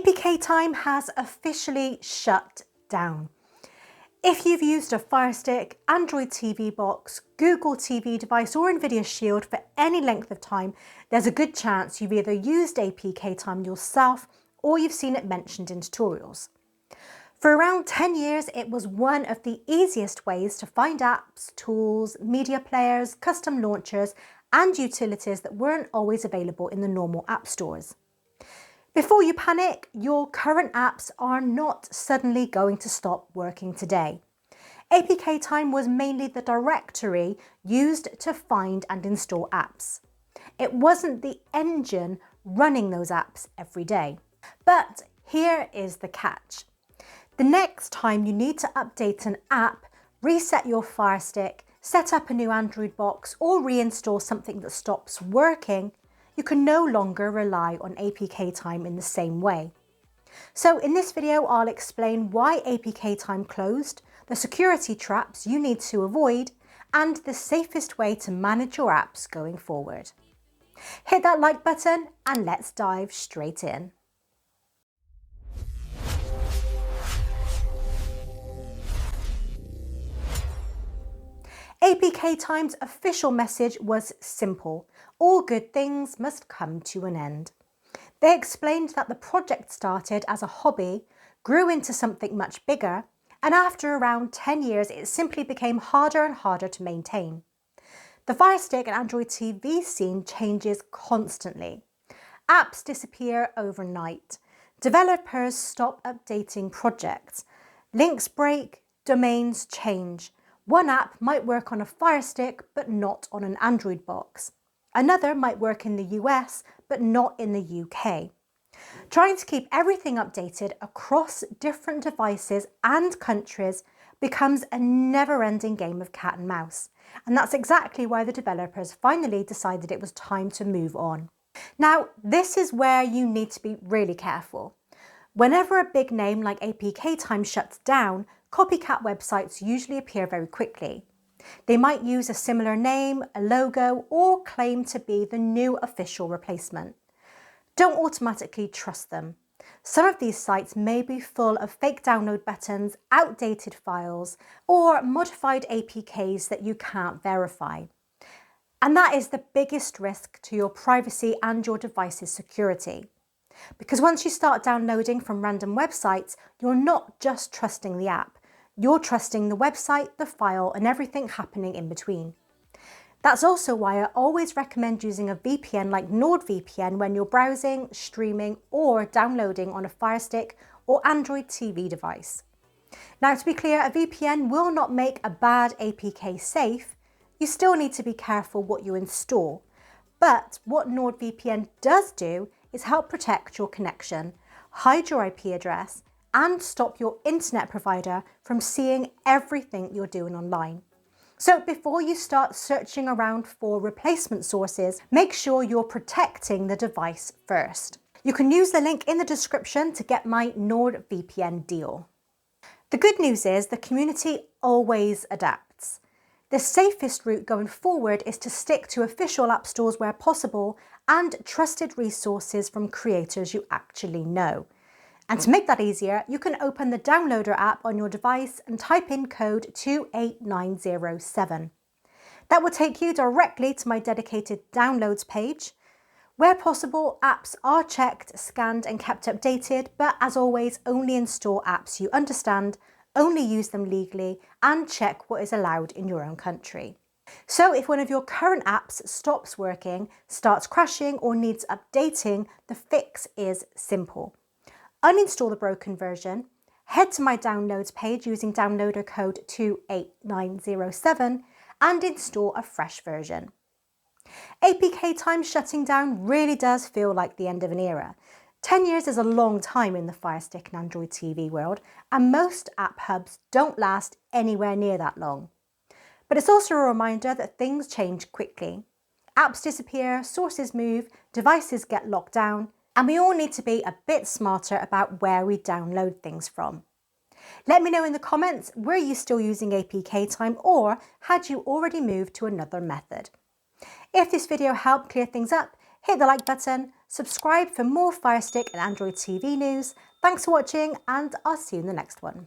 APKTime has officially shut down. If you've used a Firestick, Android TV box, Google TV device or NVIDIA Shield for any length of time, there's a good chance you've either used APKTime yourself or you've seen it mentioned in tutorials. For around 10 years, it was one of the easiest ways to find apps, tools, media players, custom launchers and utilities that weren't always available in the normal app stores. Before you panic, your current apps are not suddenly going to stop working today. APKTime was mainly the directory used to find and install apps. It wasn't the engine running those apps every day. But here is the catch. The next time you need to update an app, reset your Firestick, set up a new Android box or reinstall something that stops working, you can no longer rely on APKTime in the same way. So in this video, I'll explain why APKTime closed, the security traps you need to avoid, and the safest way to manage your apps going forward. Hit that like button and let's dive straight in. APKTime's official message was simple: all good things must come to an end. They explained that the project started as a hobby, grew into something much bigger, and after around 10 years it simply became harder and harder to maintain. The Firestick and Android TV scene changes constantly. Apps disappear overnight. Developers stop updating projects. Links break, domains change. One app might work on a Firestick but not on an Android box. Another might work in the US but not in the UK. Trying to keep everything updated across different devices and countries becomes a never-ending game of cat and mouse. And that's exactly why the developers finally decided it was time to move on. Now, this is where you need to be really careful. Whenever a big name like APKTime shuts down, copycat websites usually appear very quickly. They might use a similar name, a logo, or claim to be the new official replacement. Don't automatically trust them. Some of these sites may be full of fake download buttons, outdated files, or modified APKs that you can't verify. And that is the biggest risk to your privacy and your device's security. Because once you start downloading from random websites, you're not just trusting the app. You're trusting the website, the file, and everything happening in between. That's also why I always recommend using a VPN like NordVPN when you're browsing, streaming, or downloading on a Firestick or Android TV device. Now, to be clear, a VPN will not make a bad APK safe. You still need to be careful what you install. But what NordVPN does do is help protect your connection, hide your IP address, and stop your internet provider from seeing everything you're doing online. So before you start searching around for replacement sources, make sure you're protecting the device first. You can use the link in the description to get my NordVPN deal. The good news is the community always adapts. The safest route going forward is to stick to official app stores where possible and trusted resources from creators you actually know. And to make that easier, you can open the downloader app on your device and type in code 28907. That will take you directly to my dedicated downloads page. Where possible, apps are checked, scanned and kept updated, but as always, only install apps you understand, only use them legally, and check what is allowed in your own country. So if one of your current apps stops working, starts crashing or needs updating, the fix is simple. Uninstall the broken version, head to my downloads page using downloader code 28907 and install a fresh version. APKTime shutting down really does feel like the end of an era. 10 years is a long time in the Firestick and Android TV world, and most app hubs don't last anywhere near that long. But it's also a reminder that things change quickly. Apps disappear, sources move, devices get locked down, and we all need to be a bit smarter about where we download things from. Let me know in the comments, were you still using APKTime or had you already moved to another method? If this video helped clear things up, hit the like button, Subscribe for more Firestick and Android TV news. Thanks for watching, and I'll see you in the next one.